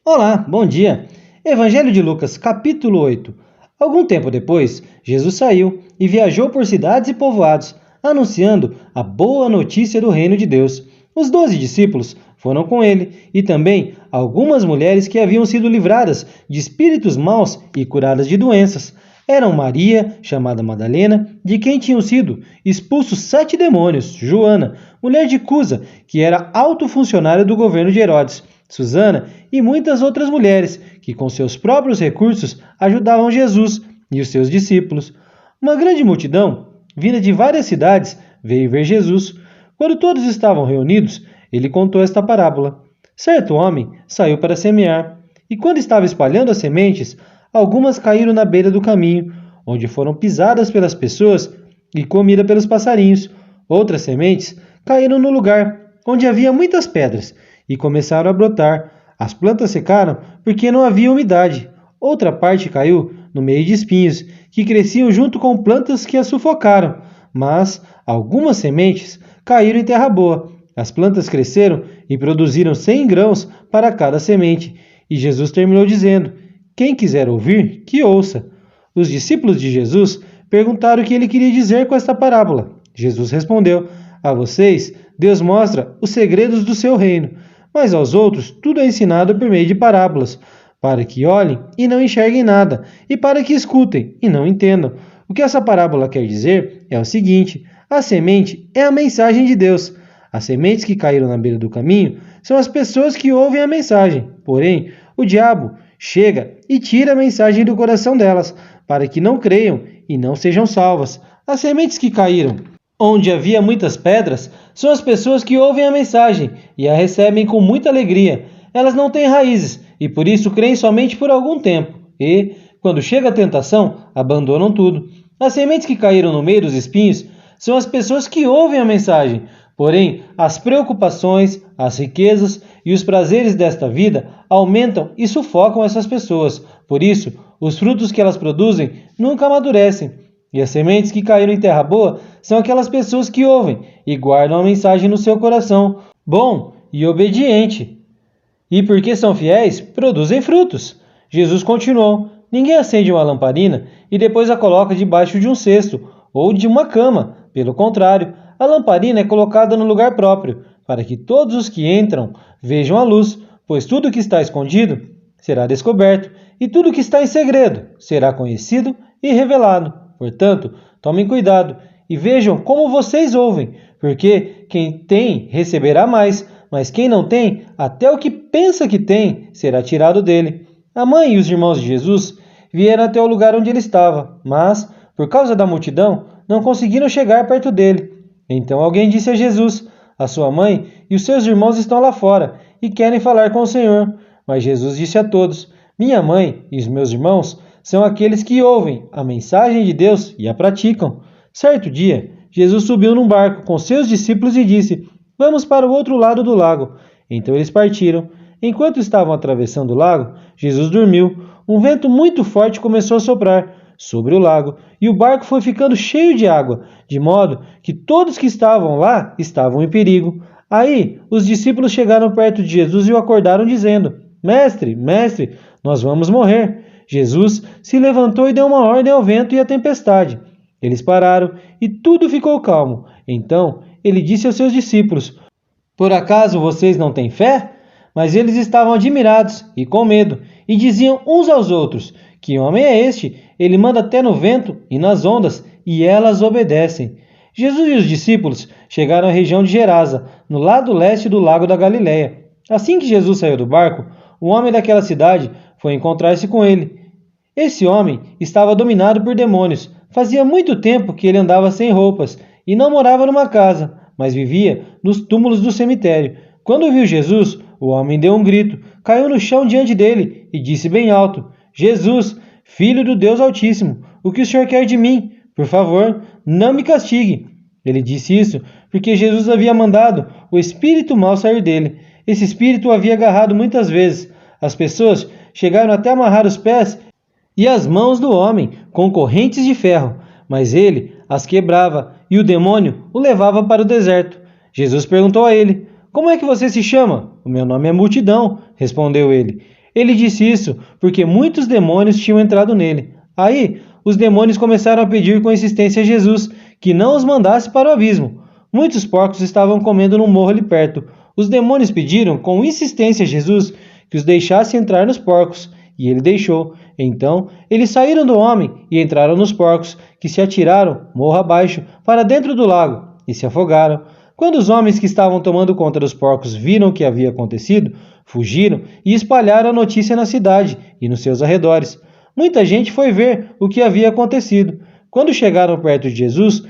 Olá, bom dia. Evangelho de Lucas, capítulo 8. Algum tempo depois, Jesus saiu e viajou por cidades e povoados, anunciando a boa notícia do reino de Deus. Os 12 discípulos foram com ele e também algumas mulheres que haviam sido livradas de espíritos maus e curadas de doenças. Eram Maria, chamada Madalena, de quem tinham sido expulsos 7 demônios, Joana, mulher de Cusa, que era alto funcionário do governo de Herodes, Susana e muitas outras mulheres que, com seus próprios recursos, ajudavam Jesus e os seus discípulos. Uma grande multidão, vinda de várias cidades, veio ver Jesus. Quando todos estavam reunidos, ele contou esta parábola. Certo homem saiu para semear, e quando estava espalhando as sementes, algumas caíram na beira do caminho, onde foram pisadas pelas pessoas e comidas pelos passarinhos. Outras sementes caíram no lugar onde havia muitas pedras e começaram a brotar. As plantas secaram porque não havia umidade. Outra parte caiu no meio de espinhos, que cresciam junto com plantas que as sufocaram. Mas algumas sementes caíram em terra boa. As plantas cresceram e produziram 100 grãos para cada semente. E Jesus terminou dizendo: quem quiser ouvir, que ouça. Os discípulos de Jesus perguntaram o que ele queria dizer com esta parábola. Jesus respondeu: a vocês, Deus mostra os segredos do seu reino, mas aos outros tudo é ensinado por meio de parábolas, para que olhem e não enxerguem nada, e para que escutem e não entendam. O que essa parábola quer dizer é o seguinte: a semente é a mensagem de Deus. As sementes que caíram na beira do caminho são as pessoas que ouvem a mensagem, porém, o diabo chega e tira a mensagem do coração delas, para que não creiam e não sejam salvas. As sementes que caíram onde havia muitas pedras são as pessoas que ouvem a mensagem e a recebem com muita alegria. Elas não têm raízes e por isso creem somente por algum tempo e, quando chega a tentação, abandonam tudo. As sementes que caíram no meio dos espinhos são as pessoas que ouvem a mensagem, porém as preocupações, as riquezas e os prazeres desta vida aumentam e sufocam essas pessoas. Por isso, os frutos que elas produzem nunca amadurecem. E as sementes que caíram em terra boa são aquelas pessoas que ouvem e guardam a mensagem no seu coração, bom e obediente. E porque são fiéis, produzem frutos. Jesus continuou: ninguém acende uma lamparina e depois a coloca debaixo de um cesto ou de uma cama. Pelo contrário, a lamparina é colocada no lugar próprio, para que todos os que entram vejam a luz, pois tudo que está escondido será descoberto, e tudo que está em segredo será conhecido e revelado. Portanto, tomem cuidado e vejam como vocês ouvem, porque quem tem receberá mais, mas quem não tem, até o que pensa que tem será tirado dele. A mãe e os irmãos de Jesus vieram até o lugar onde ele estava, mas, por causa da multidão, não conseguiram chegar perto dele. Então alguém disse a Jesus: a sua mãe e os seus irmãos estão lá fora e querem falar com o Senhor. Mas Jesus disse a todos: minha mãe e os meus irmãos são aqueles que ouvem a mensagem de Deus e a praticam. Certo dia, Jesus subiu num barco com seus discípulos e disse: vamos para o outro lado do lago. Então eles partiram. Enquanto estavam atravessando o lago, Jesus dormiu. Um vento muito forte começou a soprar sobre o lago e o barco foi ficando cheio de água, de modo que todos que estavam lá estavam em perigo. Aí os discípulos chegaram perto de Jesus e o acordaram, dizendo: mestre, mestre, nós vamos morrer. Jesus se levantou e deu uma ordem ao vento e à tempestade. Eles pararam e tudo ficou calmo. Então ele disse aos seus discípulos: por acaso vocês não têm fé? Mas eles estavam admirados e com medo, e diziam uns aos outros: que homem é este? Ele manda até no vento e nas ondas, e elas obedecem. Jesus e os discípulos chegaram à região de Gerasa, no lado leste do lago da Galileia. Assim que Jesus saiu do barco, um homem daquela cidade foi encontrar-se com ele. Esse homem estava dominado por demônios. Fazia muito tempo que ele andava sem roupas e não morava numa casa, mas vivia nos túmulos do cemitério. Quando viu Jesus, o homem deu um grito, caiu no chão diante dele e disse bem alto: Jesus, Filho do Deus Altíssimo, o que o Senhor quer de mim? Por favor, não me castigue. Ele disse isso porque Jesus havia mandado o espírito mau sair dele. Esse espírito o havia agarrado muitas vezes. As pessoas chegaram até amarrar os pés e as mãos do homem com correntes de ferro, mas ele as quebrava e o demônio o levava para o deserto. Jesus perguntou a ele: como é que você se chama? O meu nome é Multidão, respondeu ele. Ele disse isso porque muitos demônios tinham entrado nele. Aí, os demônios começaram a pedir com insistência a Jesus que não os mandasse para o abismo. Muitos porcos estavam comendo num morro ali perto. Os demônios pediram com insistência a Jesus que os deixasse entrar nos porcos, e ele deixou. Então, eles saíram do homem e entraram nos porcos, que se atiraram, morro abaixo, para dentro do lago, e se afogaram. Quando os homens que estavam tomando conta dos porcos viram o que havia acontecido, fugiram e espalharam a notícia na cidade e nos seus arredores. Muita gente foi ver o que havia acontecido. Quando chegaram perto de Jesus,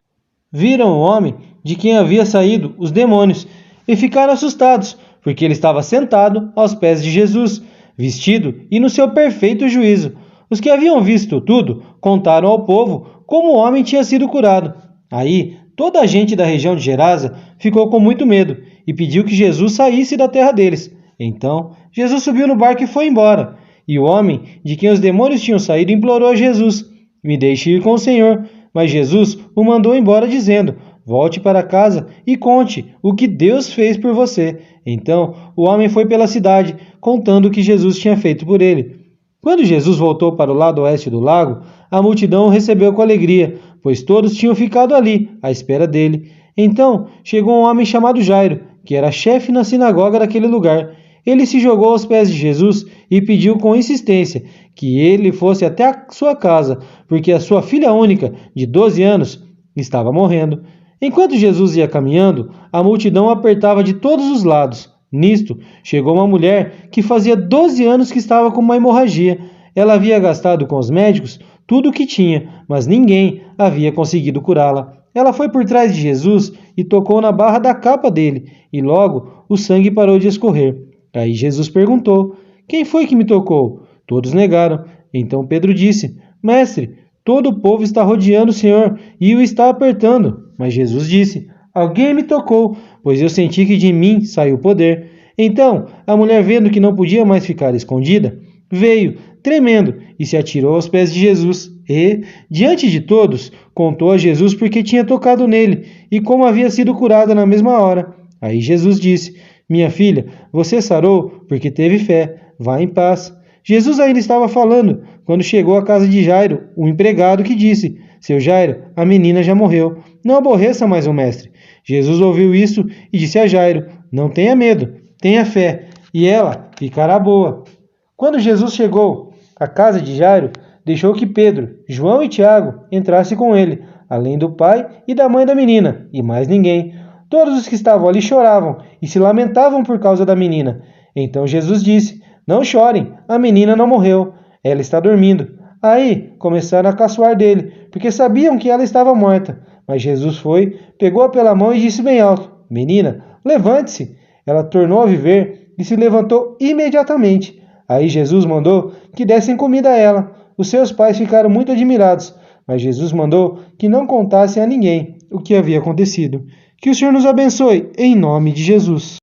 viram o homem de quem havia saído os demônios e ficaram assustados, porque ele estava sentado aos pés de Jesus, vestido e no seu perfeito juízo. Os que haviam visto tudo contaram ao povo como o homem tinha sido curado. Aí, toda a gente da região de Gerasa ficou com muito medo e pediu que Jesus saísse da terra deles. Então, Jesus subiu no barco e foi embora. E o homem de quem os demônios tinham saído implorou a Jesus: "Me deixe ir com o Senhor." Mas Jesus o mandou embora dizendo: "Volte para casa e conte o que Deus fez por você." Então, o homem foi pela cidade, contando o que Jesus tinha feito por ele. Quando Jesus voltou para o lado oeste do lago, a multidão o recebeu com alegria, pois todos tinham ficado ali, à espera dele. Então, chegou um homem chamado Jairo, que era chefe na sinagoga daquele lugar. Ele se jogou aos pés de Jesus e pediu com insistência que ele fosse até a sua casa, porque a sua filha única, de 12 anos, estava morrendo. Enquanto Jesus ia caminhando, a multidão o apertava de todos os lados. Nisto, chegou uma mulher que fazia 12 anos que estava com uma hemorragia. Ela havia gastado com os médicos tudo o que tinha, mas ninguém havia conseguido curá-la. Ela foi por trás de Jesus e tocou na barra da capa dele, e logo o sangue parou de escorrer. Aí Jesus perguntou: "Quem foi que me tocou?" Todos negaram. Então Pedro disse: "Mestre, todo o povo está rodeando o Senhor e o está apertando." Mas Jesus disse: "Alguém me tocou, pois eu senti que de mim saiu o poder." Então a mulher, vendo que não podia mais ficar escondida, veio, tremendo, e se atirou aos pés de Jesus. E, diante de todos, contou a Jesus porque tinha tocado nele e como havia sido curada na mesma hora. Aí Jesus disse: "Minha filha, você sarou porque teve fé. Vá em paz." Jesus ainda estava falando quando chegou à casa de Jairo, o empregado, que disse: "Seu Jairo, a menina já morreu. Não aborreça mais o mestre." Jesus ouviu isso e disse a Jairo: "Não tenha medo, tenha fé, e ela ficará boa." Quando Jesus chegou à casa de Jairo, deixou que Pedro, João e Tiago entrassem com ele, além do pai e da mãe da menina, e mais ninguém. Todos os que estavam ali choravam e se lamentavam por causa da menina. Então Jesus disse: "Não chorem, a menina não morreu, ela está dormindo." Aí começaram a caçoar dele, porque sabiam que ela estava morta. Mas Jesus foi, pegou-a pela mão e disse bem alto: "Menina, levante-se." Ela tornou a viver e se levantou imediatamente. Aí Jesus mandou que dessem comida a ela. Os seus pais ficaram muito admirados, mas Jesus mandou que não contassem a ninguém o que havia acontecido. Que o Senhor nos abençoe, em nome de Jesus.